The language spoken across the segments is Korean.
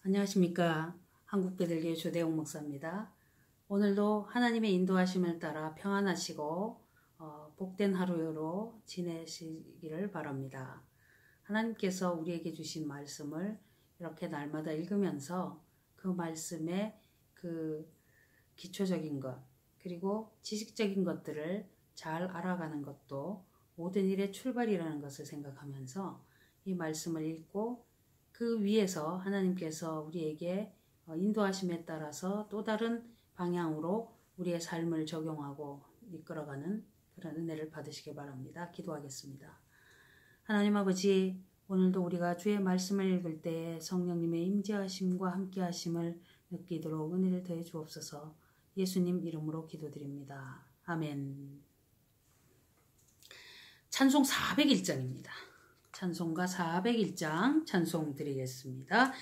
안녕하십니까. 한국배들교회 조대웅 목사입니다. 오늘도 하나님의 인도하심을 따라 평안하시고 복된 하루로 지내시기를 바랍니다. 하나님께서 우리에게 주신 말씀을 이렇게 날마다 읽으면서 그 말씀의 그 기초적인 것 그리고 지식적인 것들을 잘 알아가는 것도 모든 일의 출발이라는 것을 생각하면서 이 말씀을 읽고 그 위에서 하나님께서 우리에게 인도하심에 따라서 또 다른 방향으로 우리의 삶을 적용하고 이끌어가는 그런 은혜를 받으시기 바랍니다. 기도하겠습니다. 하나님 아버지, 오늘도 우리가 주의 말씀을 읽을 때 성령님의 임재하심과 함께하심을 느끼도록 은혜를 더해 주옵소서. 예수님 이름으로 기도드립니다. 아멘. 찬송 401장입니다. 찬송가 401장 찬송 드리겠습니다.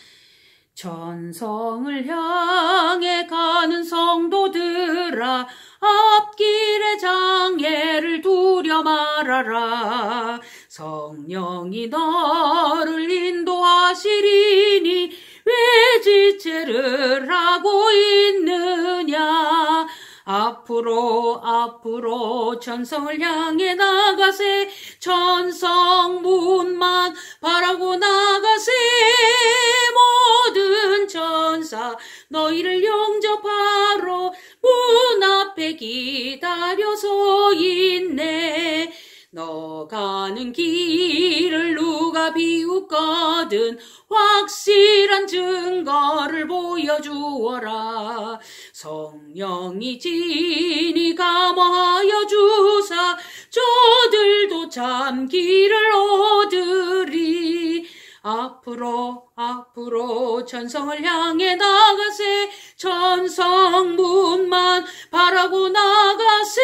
전성을 향해 가는 성도들아, 앞길의 장애를 두려 말아라. 성령이 너를 인도하시리니 왜 지체를 하고 있느냐. 앞으로 전성을 향해 나가세. 전성 문만 바라고 나가세. 모든 천사 너희를 영접하러 문 앞에 기다려 서 있네. 너 가는 길을 누가 비웃거든 확실한 증거를 보여주어라. 성령이 진히 감화하여 주사 저들도 참 길을 얻으리. 앞으로 전성을 향해 나가세. 전성 문만 바라고 나가세.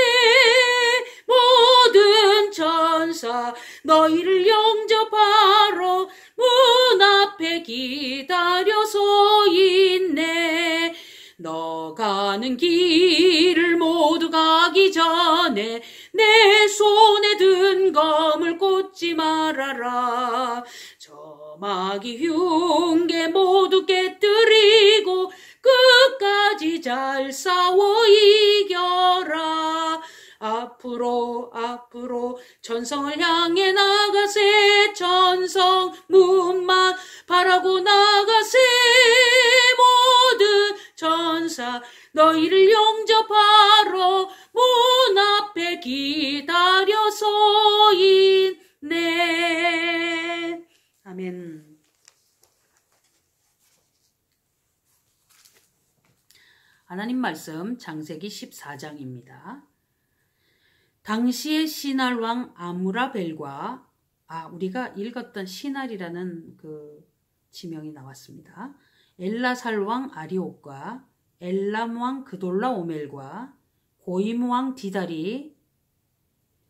모든 천사 너희를 영접하러 문 앞에 기다려 서 있네. 너 가는 길을 모두 가기 전에 내 손에 든 검을 꽂지 말아라. 저 마귀 흉계 모두 깨뜨리고 끝까지 잘 싸워 이겨라. 앞으로 전성을 향해 나가세. 전성 문만 바라고 나가세. 모든 천사 너희를 영접하러 문 앞에 기다려 서 있네. 아멘. 하나님 말씀 창세기 14장입니다. 당시의 시날 왕 아무라벨과 우리가 읽었던 시날이라는 그 지명이 나왔습니다. 엘라살 왕 아리옥과 엘람 왕 그돌라오멜과 고임 왕 디다리,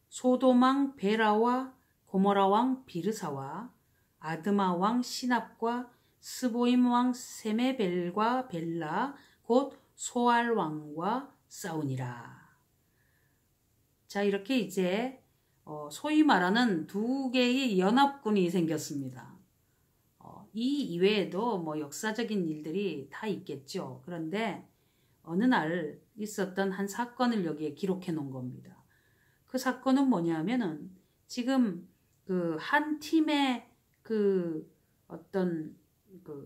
소돔 왕 베라와 고모라 왕 비르사와 아드마 왕 시납과 스보임 왕 세메벨과 벨라 곧 소알 왕과 싸우니라. 자, 이렇게 이제 소위 말하는 두 개의 연합군이 생겼습니다. 이 이외에도 뭐 역사적인 일들이 다 있겠죠. 그런데 어느 날 있었던 한 사건을 여기에 기록해 놓은 겁니다. 그 사건은 뭐냐면은 지금 그 한 팀의 그 어떤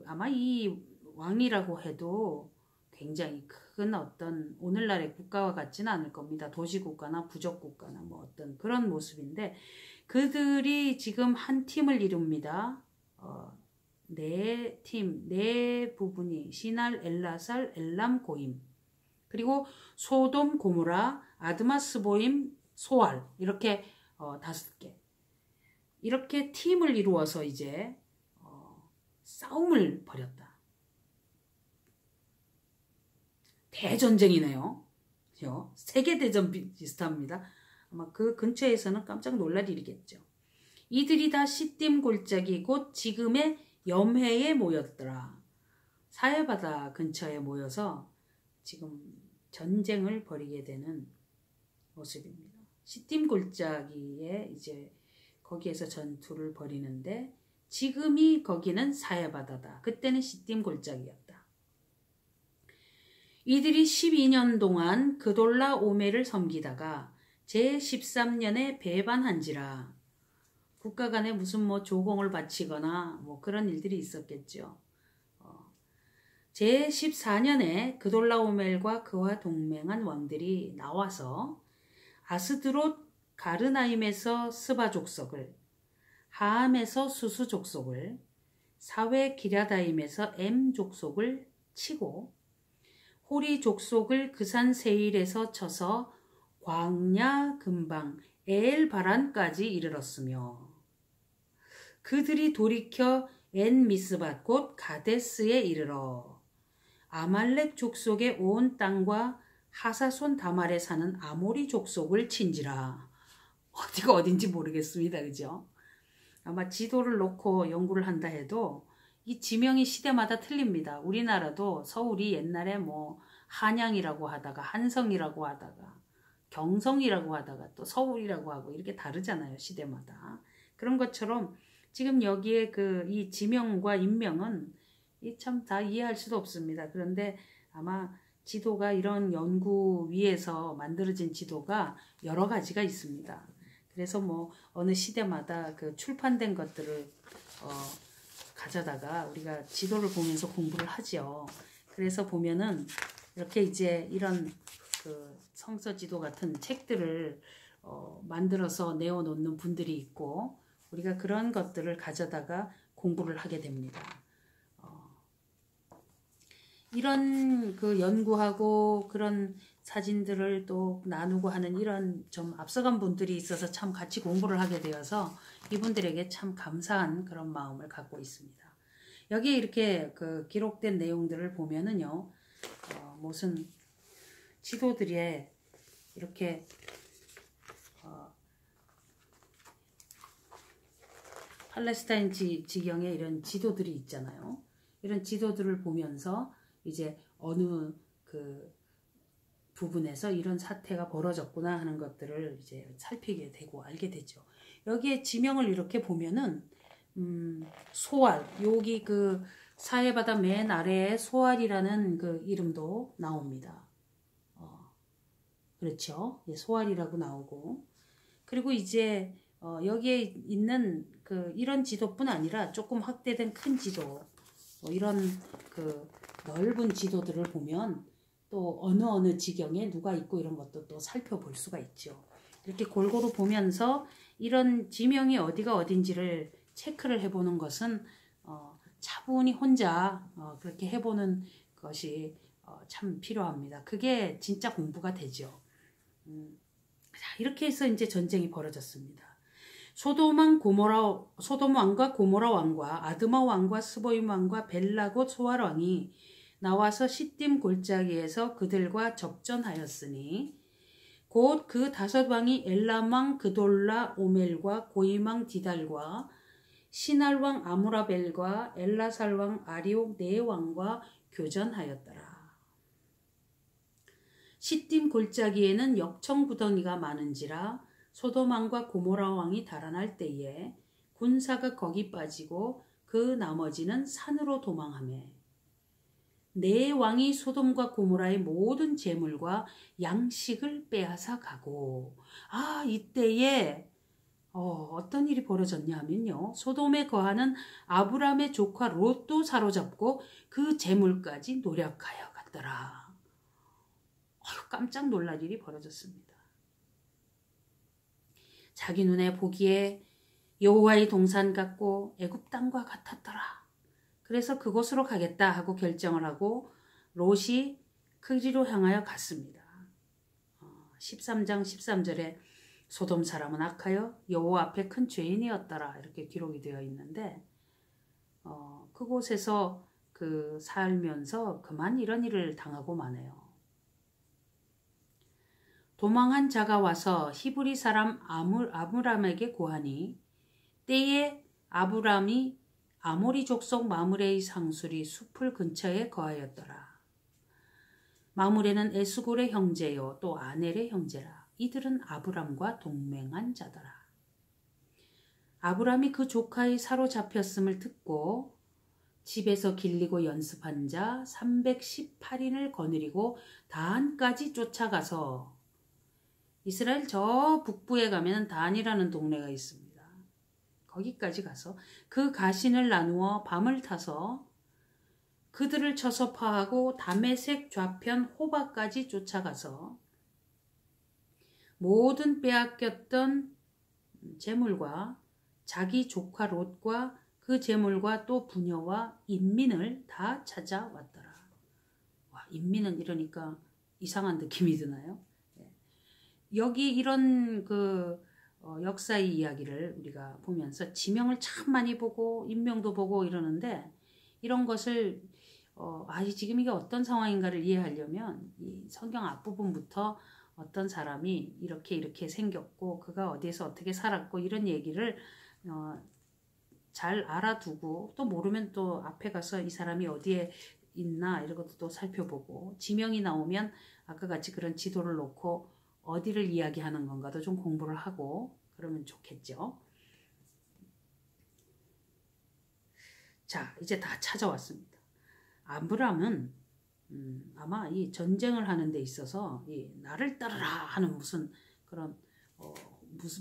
아마 이 왕이라고 해도 굉장히 큰 어떤 오늘날의 국가와 같지는 않을 겁니다. 도시국가나 부족국가나 뭐 어떤 그런 모습인데 그들이 지금 한 팀을 이룹니다. 네 부분이 시날, 엘라살, 엘람, 고임 그리고 소돔, 고모라, 아드마, 스보임, 소알 이렇게 5개 이렇게 팀을 이루어서 이제 싸움을 벌였다. 대전쟁이네요. 세계대전 비슷합니다. 아마 그 근처에서는 깜짝 놀랄 일이겠죠. 이들이 다 시딤 골짜기 곧 지금의 염해에 모였더라. 사해바다 근처에 모여서 지금 전쟁을 벌이게 되는 모습입니다. 시딤 골짜기에 이제 거기에서 전투를 벌이는데 지금이 거기는 사해바다다. 그때는 시딤 골짜기였다. 이들이 12년 동안 그돌라 오멜을 섬기다가 제13년에 배반한지라. 국가 간에 무슨 뭐 조공을 바치거나 뭐 그런 일들이 있었겠죠. 제14년에 그돌라오멜과 그와 동맹한 왕들이 나와서 아스드롯 가르나임에서 스바 족속을, 하암에서 수수 족속을, 사회 기랴다임에서 엠 족속을 치고 호리 족속을 그산 세일에서 쳐서 광야 근방 엘바란까지 이르렀으며 그들이 돌이켜 엔 미스밧 곧 가데스에 이르러 아말렉 족속의 온 땅과 하사손 다말에 사는 아모리 족속을 친지라. 어디가 어딘지 모르겠습니다. 그죠? 아마 지도를 놓고 연구를 한다 해도 이 지명이 시대마다 틀립니다. 우리나라도 서울이 옛날에 뭐 한양이라고 하다가 한성이라고 하다가 경성이라고 하다가 또 서울이라고 하고 이렇게 다르잖아요. 시대마다. 그런 것처럼 지금 여기에 이 지명과 인명은 참 다 이해할 수도 없습니다. 그런데 아마 지도가 이런 연구 위에서 만들어진 지도가 여러 가지가 있습니다. 그래서 뭐 어느 시대마다 그 출판된 것들을 가져다가 우리가 지도를 보면서 공부를 하죠. 그래서 보면은 이렇게 이제 이런 그 성서 지도 같은 책들을 만들어서 내어놓는 분들이 있고 우리가 그런 것들을 가져다가 공부를 하게 됩니다. 이런 그 연구하고 그런 사진들을 또 나누고 하는 이런 좀 앞서간 분들이 있어서 참 같이 공부를 하게 되어서 이분들에게 참 감사한 그런 마음을 갖고 있습니다. 여기에 이렇게 그 기록된 내용들을 보면은요, 무슨 지도들에 이렇게 팔레스타인 지경에 이런 지도들이 있잖아요. 이런 지도들을 보면서 이제 어느 그 부분에서 이런 사태가 벌어졌구나 하는 것들을 이제 살피게 되고 알게 되죠. 여기에 지명을 이렇게 보면은 소알, 여기 그 사해바다 맨 아래에 소알이라는 그 이름도 나옵니다. 그렇죠. 예, 소알이라고 나오고 그리고 이제 여기에 있는 이런 지도뿐 아니라 조금 확대된 큰 지도 이런 그 넓은 지도들을 보면 또 어느 지경에 누가 있고 이런 것도 또 살펴볼 수가 있죠. 이렇게 골고루 보면서 이런 지명이 어디가 어딘지를 체크를 해보는 것은 차분히 혼자 그렇게 해보는 것이 참 필요합니다. 그게 진짜 공부가 되죠. 자, 이렇게 해서 이제 전쟁이 벌어졌습니다. 소돔 왕과 고모라 왕과 아드마 왕과 스보임 왕과 벨라 곧 소알 왕이 나와서 시딤 골짜기에서 그들과 접전하였으니 곧 그 5왕이 엘람 왕 그돌라 오멜과 고임 왕 디달과 시날 왕 아무라벨과 엘라살 왕 아리옥 4왕과 교전하였더라. 시딤 골짜기에는 역청구덩이가 많은지라 소돔 왕과 고모라 왕이 달아날 때에 군사가 거기 빠지고 그 나머지는 산으로 도망하매 4왕이 소돔과 고모라의 모든 재물과 양식을 빼앗아 가고 이때에 어떤 일이 벌어졌냐 하면요. 소돔에 거하는 아브람의 조카 롯도 사로잡고 그 재물까지 노력하여 갔더라. 깜짝 놀랄 일이 벌어졌습니다. 자기 눈에 보기에 여호와의 동산 같고 애굽 땅과 같았더라. 그래서 그곳으로 가겠다 하고 결정을 하고 롯이 그리로 향하여 갔습니다. 13장 13절에 소돔 사람은 악하여 여호와 앞에 큰 죄인이었더라 이렇게 기록이 되어 있는데 그곳에서 살면서 그만 이런 일을 당하고 마네요. 도망한 자가 와서 히브리 사람 아므람에게 고하니 때에 아브람이 아모리 족속 마므레의 상술이 숲을 근처에 거하였더라. 마므레는 에스골의 형제요 또 아넬의 형제라. 이들은 아브람과 동맹한 자더라. 아브람이 그 조카의 사로잡혔음을 듣고 집에서 길리고 연습한 자 318인을 거느리고 단까지 쫓아가서 이스라엘 저 북부에 가면 단이라는 동네가 있습니다. 거기까지 가서 그 가신을 나누어 밤을 타서 그들을 쳐서 파하고 다메섹 좌편 호바까지 쫓아가서 모든 빼앗겼던 재물과 자기 조카 롯과 그 재물과 또 부녀와 인민을 다 찾아왔더라. 와, 인민은 이러니까 이상한 느낌이 드나요? 여기 이런 역사의 이야기를 우리가 보면서 지명을 참 많이 보고 인명도 보고 이러는데 이런 것을 지금 이게 어떤 상황인가를 이해하려면 이 성경 앞부분부터 어떤 사람이 이렇게 생겼고 그가 어디에서 어떻게 살았고 이런 얘기를 잘 알아두고 또 모르면 또 앞에 가서 이 사람이 어디에 있나 이런 것도 또 살펴보고 지명이 나오면 아까 같이 그런 지도를 놓고 어디를 이야기하는 건가도 좀 공부를 하고 그러면 좋겠죠. 자, 이제 다 찾아왔습니다. 아브람은 아마 이 전쟁을 하는 데 있어서 이 나를 따르라 하는 무슨 그런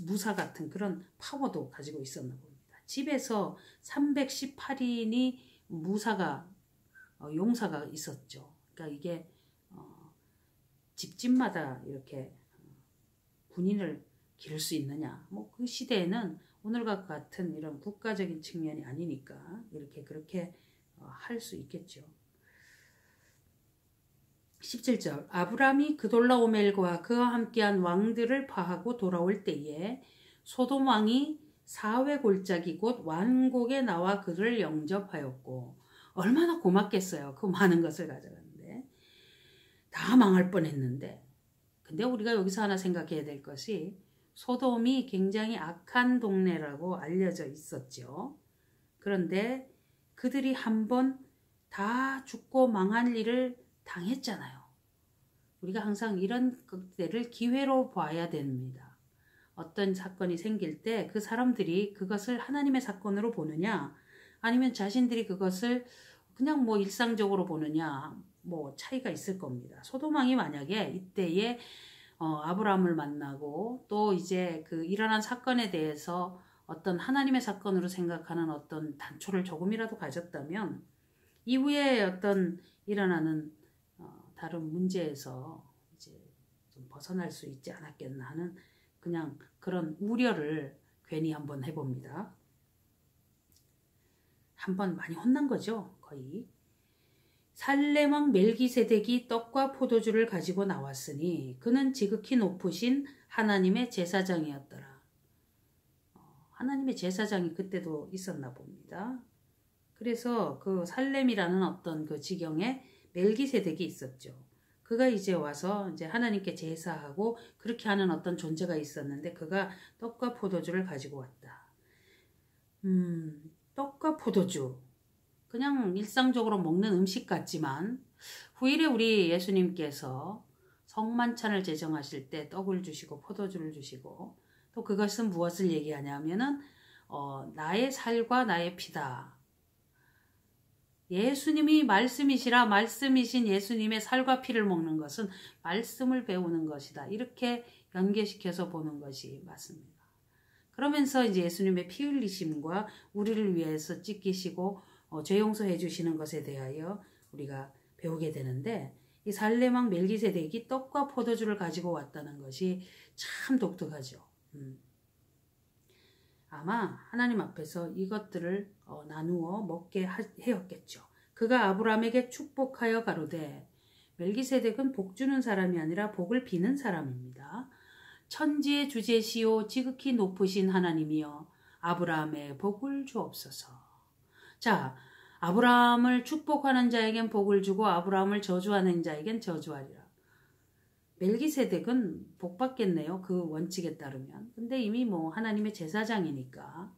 무사 같은 그런 파워도 가지고 있었나 봅니다. 집에서 318인이 무사가 용사가 있었죠. 그러니까 이게 집집마다 이렇게 군인을 기를 수 있느냐. 뭐 그 시대에는 오늘과 같은 이런 국가적인 측면이 아니니까 이렇게 그렇게 할 수 있겠죠. 17절 아브람이 그돌라오멜과 그와 함께한 왕들을 파하고 돌아올 때에 소돔 왕이 사회 골짜기 곧 완곡에 나와 그를 영접하였고 얼마나 고맙겠어요. 그 많은 것을 가져갔는데 다 망할 뻔했는데 근데 우리가 여기서 하나 생각해야 될 것이 소돔이 굉장히 악한 동네라고 알려져 있었죠. 그런데 그들이 한번 다 죽고 망할 일을 당했잖아요. 우리가 항상 이런 것들을 기회로 봐야 됩니다. 어떤 사건이 생길 때 그 사람들이 그것을 하나님의 사건으로 보느냐 아니면 자신들이 그것을 그냥 뭐 일상적으로 보느냐 뭐 차이가 있을 겁니다. 소돔 왕이 만약에 이때에 아브라함을 만나고 또 이제 그 일어난 사건에 대해서 어떤 하나님의 사건으로 생각하는 어떤 단초를 조금이라도 가졌다면 이후에 어떤 일어나는 다른 문제에서 이제 좀 벗어날 수 있지 않았겠나 하는 그냥 그런 우려를 괜히 한번 해봅니다. 한번 많이 혼난 거죠, 거의. 살렘 왕 멜기세덱이 떡과 포도주를 가지고 나왔으니 그는 지극히 높으신 하나님의 제사장이었더라. 하나님의 제사장이 그때도 있었나 봅니다. 그래서 그 살렘이라는 어떤 그 지경에 멜기세덱이 있었죠. 그가 이제 와서 이제 하나님께 제사하고 그렇게 하는 어떤 존재가 있었는데 그가 떡과 포도주를 가지고 왔다. 떡과 포도주. 그냥 일상적으로 먹는 음식 같지만 후일에 우리 예수님께서 성만찬을 제정하실 때 떡을 주시고 포도주를 주시고 또 그것은 무엇을 얘기하냐면은 나의 살과 나의 피다. 예수님이 말씀이시라 말씀이신 예수님의 살과 피를 먹는 것은 말씀을 배우는 것이다. 이렇게 연계시켜서 보는 것이 맞습니다. 그러면서 이제 예수님의 피 흘리심과 우리를 위해서 찢기시고 죄 용서해 주시는 것에 대하여 우리가 배우게 되는데 이 살렘 왕 멜기세덱이 떡과 포도주를 가지고 왔다는 것이 참 독특하죠. 아마 하나님 앞에서 이것들을 나누어 먹게 하였겠죠. 그가 아브라함에게 축복하여 가로되 멜기세덱은 복 주는 사람이 아니라 복을 비는 사람입니다. 천지의 주제시오 지극히 높으신 하나님이여 아브라함의 복을 주옵소서. 자, 아브라함을 축복하는 자에겐 복을 주고 아브라함을 저주하는 자에겐 저주하리라. 멜기세덱은 복 받겠네요. 그 원칙에 따르면. 근데 이미 뭐 하나님의 제사장이니까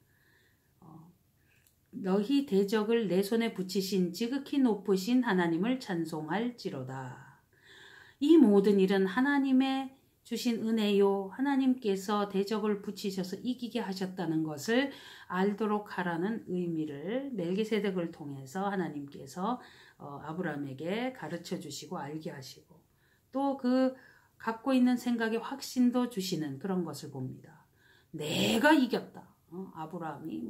너희 대적을 내 손에 붙이신 지극히 높으신 하나님을 찬송할지로다. 이 모든 일은 하나님의 주신 은혜요. 하나님께서 대적을 붙이셔서 이기게 하셨다는 것을 알도록 하라는 의미를 멜기세덱을 통해서 하나님께서 아브라함에게 가르쳐 주시고 알게 하시고 또 그 갖고 있는 생각에 확신도 주시는 그런 것을 봅니다. 내가 이겼다. 아브라함이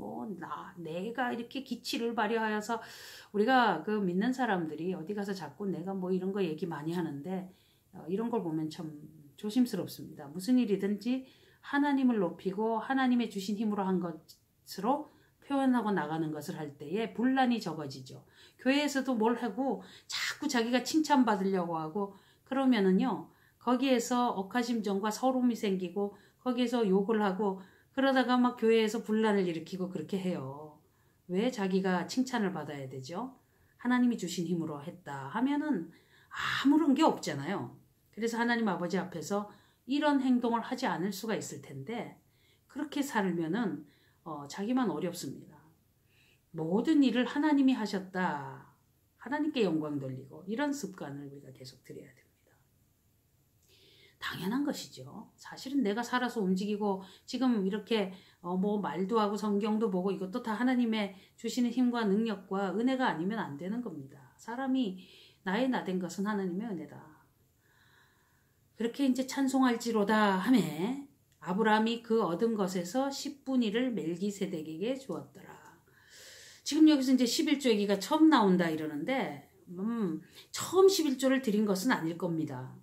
내가 이렇게 기치를 발휘하여서 우리가 그 믿는 사람들이 어디 가서 자꾸 내가 이런 거 얘기 많이 하는데 이런 걸 보면 참 조심스럽습니다. 무슨 일이든지 하나님을 높이고 하나님의 주신 힘으로 한 것으로 표현하고 나가는 것을 할 때에 분란이 적어지죠. 교회에서도 뭘 하고 자꾸 자기가 칭찬받으려고 하고 그러면은요. 거기에서 억하심정과 서러움이 생기고 거기에서 욕을 하고 그러다가 막 교회에서 분란을 일으키고 그렇게 해요. 왜 자기가 칭찬을 받아야 되죠? 하나님이 주신 힘으로 했다 하면은 아무런 게 없잖아요. 그래서 하나님 아버지 앞에서 이런 행동을 하지 않을 수가 있을 텐데 그렇게 살면은 자기만 어렵습니다. 모든 일을 하나님이 하셨다. 하나님께 영광 돌리고 이런 습관을 우리가 계속 들여야 됩니다. 당연한 것이죠. 사실은 내가 살아서 움직이고 지금 이렇게 말도 하고 성경도 보고 이것도 다 하나님의 주시는 힘과 능력과 은혜가 아니면 안 되는 겁니다. 사람이 나의 나된 것은 하나님의 은혜다. 그렇게 이제 찬송할지로다 하매 아브라함이 그 얻은 것에서 10분의 1을 멜기세덱에게 주었더라. 지금 여기서 이제 11조 얘기가 처음 나온다 이러는데 처음 11조를 드린 것은 아닐 겁니다.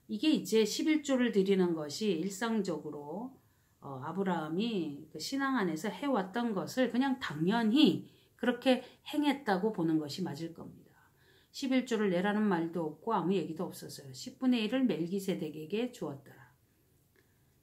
이게 이제 11조를 드리는 것이 일상적으로 아브라함이 그 신앙 안에서 해왔던 것을 그냥 당연히 그렇게 행했다고 보는 것이 맞을 겁니다. 11조를 내라는 말도 없고 아무 얘기도 없었어요. 10분의 1을 멜기세덱에게 주었더라.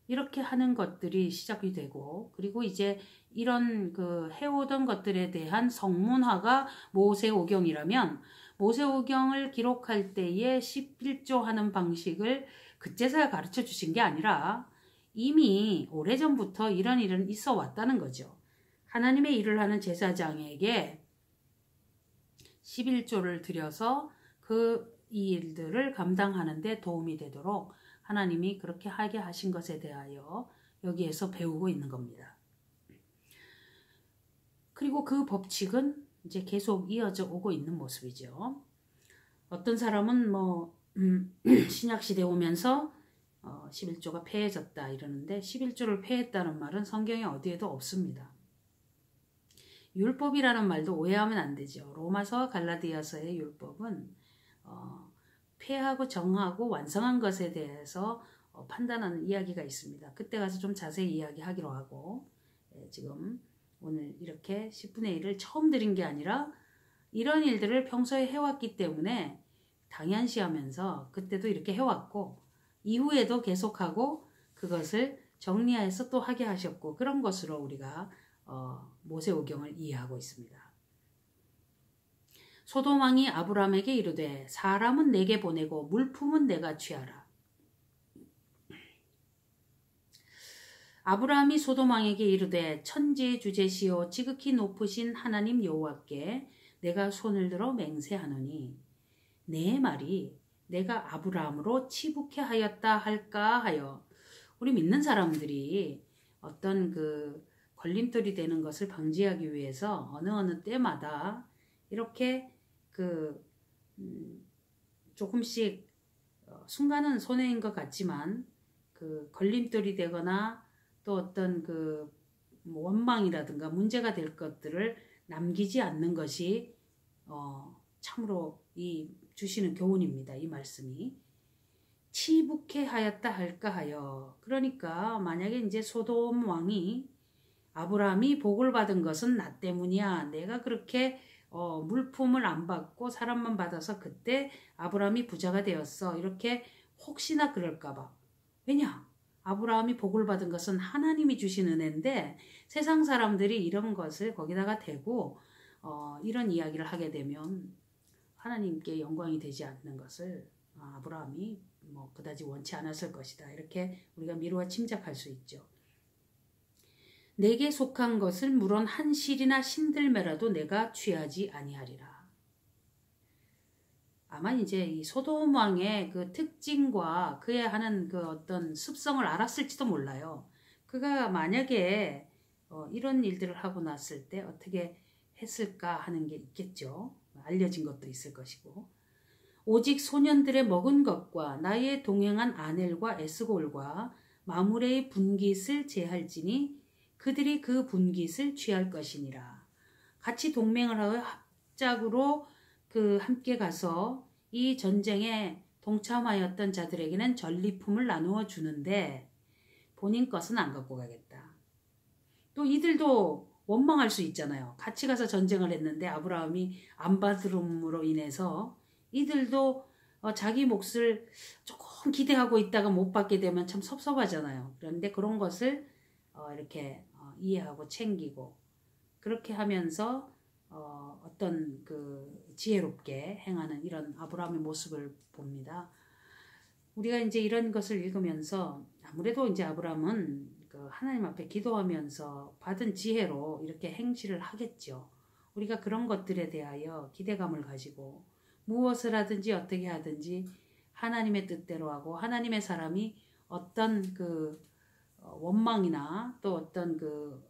이렇게 하는 것들이 시작이 되고 그리고 이제 이런 그 해오던 것들에 대한 성문화가 모세오경이라면 모세오경을 기록할 때에 11조 하는 방식을 그때서야 가르쳐 주신 게 아니라 이미 오래전부터 이런 일은 있어 왔다는 거죠. 하나님의 일을 하는 제사장에게 11조를 드려서 그 일들을 감당하는 데 도움이 되도록 하나님이 그렇게 하게 하신 것에 대하여 여기에서 배우고 있는 겁니다. 그리고 그 법칙은 이제 계속 이어져 오고 있는 모습이죠. 어떤 사람은 신약시대 오면서 11조가 폐해졌다 이러는데 11조를 폐했다는 말은 성경에 어디에도 없습니다. 율법이라는 말도 오해하면 안 되죠. 로마서와 갈라디아서의 율법은 폐하고 정하고 완성한 것에 대해서 판단하는 이야기가 있습니다. 그때 가서 좀 자세히 이야기하기로 하고 지금 오늘 이렇게 10분의 1을 처음 드린 게 아니라 이런 일들을 평소에 해왔기 때문에 당연시하면서 그때도 이렇게 해왔고 이후에도 계속하고 그것을 정리해서 또 하게 하셨고 그런 것으로 우리가 모세오경을 이해하고 있습니다. 소돔 왕이 아브라함에게 이르되 사람은 내게 보내고 물품은 내가 취하라. 아브라함이 소돔 왕에게 이르되 천지의 주제시오 지극히 높으신 하나님 여호와께 내가 손을 들어 맹세하노니 내 말이 내가 아브라함으로 치북해 하였다 할까 하여 우리 믿는 사람들이 어떤 그 걸림돌이 되는 것을 방지하기 위해서 어느 때마다 이렇게 조금씩 순간은 손해인 것 같지만 그 걸림돌이 되거나 또 어떤 그 원망이라든가 문제가 될 것들을 남기지 않는 것이 참으로 이 주시는 교훈입니다. 이 말씀이 치북해 하였다 할까 하여 그러니까 만약에 이제 소돔 왕이 아브라함이 복을 받은 것은 나 때문이야. 내가 그렇게 물품을 안 받고 사람만 받아서 그때 아브라함이 부자가 되었어. 이렇게 혹시나 그럴까 봐. 왜냐? 아브라함이 복을 받은 것은 하나님이 주신 은혜인데 세상 사람들이 이런 것을 거기다가 대고 이런 이야기를 하게 되면 하나님께 영광이 되지 않는 것을 아브라함이 그다지 원치 않았을 것이다. 이렇게 우리가 미루어 짐작할 수 있죠. 내게 속한 것을 물론 한 실이나 신들매라도 내가 취하지 아니하리라. 아마 이제 이 소돔 왕의 그 특징과 그의 하는 그 어떤 습성을 알았을지도 몰라요. 그가 만약에 이런 일들을 하고 났을 때 어떻게 했을까 하는 게 있겠죠. 알려진 것도 있을 것이고. 오직 소년들의 먹은 것과 나의 동행한 아넬과 에스골과 마므레의 분깃을 제할지니 그들이 그 분깃을 취할 것이니라. 같이 동맹을 하여 합작으로 함께 가서 이 전쟁에 동참하였던 자들에게는 전리품을 나누어 주는데 본인 것은 안 갖고 가겠다. 또 이들도 원망할 수 있잖아요. 같이 가서 전쟁을 했는데 아브라함이 안 받음으로 인해서 이들도 자기 몫을 조금 기대하고 있다가 못 받게 되면 참 섭섭하잖아요. 그런데 그런 것을 이렇게 이해하고 챙기고 그렇게 하면서 어떤 그 지혜롭게 행하는 이런 아브라함의 모습을 봅니다. 우리가 이제 이런 것을 읽으면서 아무래도 이제 아브라함은 그 하나님 앞에 기도하면서 받은 지혜로 이렇게 행실을 하겠죠. 우리가 그런 것들에 대하여 기대감을 가지고 무엇을 하든지 어떻게 하든지 하나님의 뜻대로 하고 하나님의 사람이 어떤 그 원망이나 또 어떤 그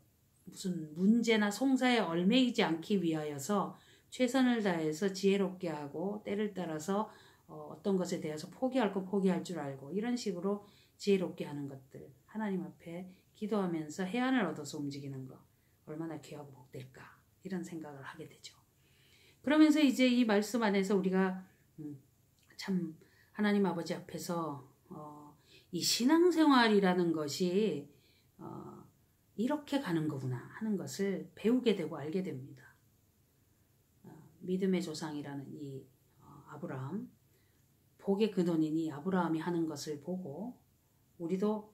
무슨 문제나 송사에 얽매이지 않기 위하여서 최선을 다해서 지혜롭게 하고 때를 따라서 어떤 것에 대해서 포기할 거 포기할 줄 알고 이런 식으로 지혜롭게 하는 것들 하나님 앞에 기도하면서 해안을 얻어서 움직이는 거 얼마나 귀하고 복될까 이런 생각을 하게 되죠. 그러면서 이제 이 말씀 안에서 우리가 참 하나님 아버지 앞에서 이 신앙생활이라는 것이 이렇게 가는 거구나 하는 것을 배우게 되고 알게 됩니다. 믿음의 조상이라는 이 아브라함, 복의 근원인 이 아브라함이 하는 것을 보고 우리도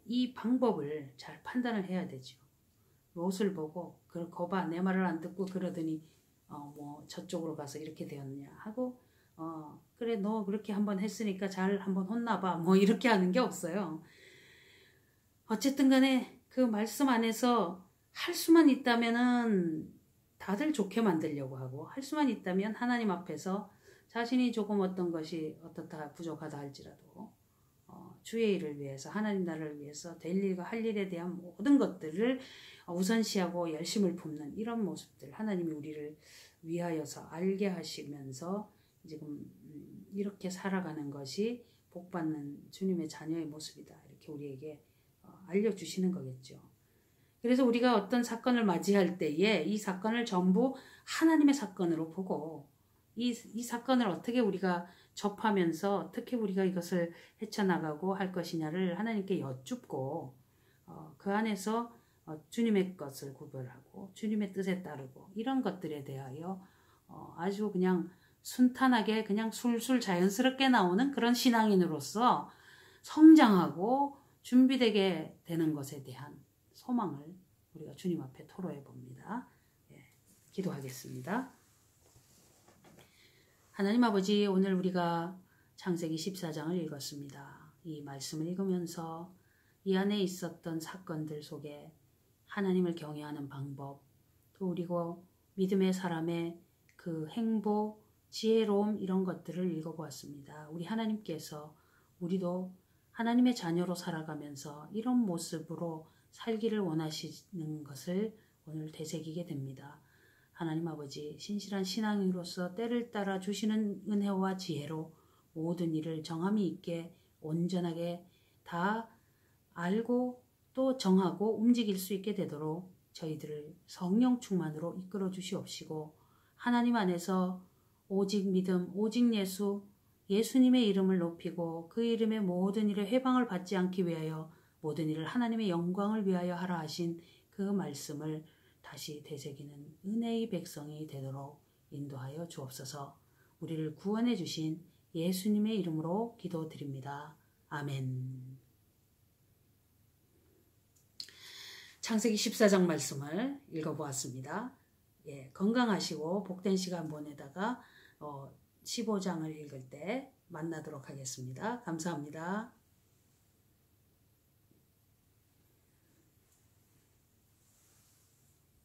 이 방법을 잘 판단을 해야 되죠. 롯을 보고 거봐 내 말을 안 듣고 그러더니 뭐 저쪽으로 가서 이렇게 되었냐 하고 그래 너 그렇게 한번 했으니까 잘 한번 혼나봐 뭐 이렇게 하는 게 없어요. 어쨌든 간에 그 말씀 안에서 할 수만 있다면은 다들 좋게 만들려고 하고 할 수만 있다면 하나님 앞에서 자신이 조금 어떤 것이 어떻다 부족하다 할지라도 주의 일을 위해서 하나님 나라를 위해서 될 일과 할 일에 대한 모든 것들을 우선시하고 열심을 품는 이런 모습들 하나님이 우리를 위하여서 알게 하시면서 지금 이렇게 살아가는 것이 복받는 주님의 자녀의 모습이다 이렇게 우리에게 알려주시는 거겠죠. 그래서 우리가 어떤 사건을 맞이할 때에 이 사건을 전부 하나님의 사건으로 보고 이 사건을 어떻게 우리가 접하면서 어떻게 우리가 이것을 헤쳐나가고 할 것이냐를 하나님께 여쭙고 그 안에서 주님의 것을 구별하고 주님의 뜻에 따르고 이런 것들에 대하여 아주 그냥 순탄하게 그냥 술술 자연스럽게 나오는 그런 신앙인으로서 성장하고 준비되게 되는 것에 대한 소망을 우리가 주님 앞에 토로해 봅니다. 기도하겠습니다. 하나님 아버지 오늘 우리가 창세기 14장을 읽었습니다. 이 말씀을 읽으면서 이 안에 있었던 사건들 속에 하나님을 경외하는 방법 또 그리고 믿음의 사람의 그 행복, 지혜로움 이런 것들을 읽어보았습니다. 우리 하나님께서 우리도 하나님의 자녀로 살아가면서 이런 모습으로 살기를 원하시는 것을 오늘 되새기게 됩니다. 하나님 아버지 신실한 신앙인으로서 때를 따라 주시는 은혜와 지혜로 모든 일을 정함이 있게 온전하게 다 알고 또 정하고 움직일 수 있게 되도록 저희들을 성령 충만으로 이끌어 주시옵시고 하나님 안에서 오직 믿음, 오직 예수, 예수님의 이름을 높이고 그 이름의 모든 일에 회방을 받지 않기 위하여 모든 일을 하나님의 영광을 위하여 하라 하신 그 말씀을 다시 되새기는 은혜의 백성이 되도록 인도하여 주옵소서. 우리를 구원해 주신 예수님의 이름으로 기도드립니다. 아멘. 창세기 14장 말씀을 읽어보았습니다. 건강하시고 복된 시간 보내다가 15장을 읽을 때 만나도록 하겠습니다. 감사합니다.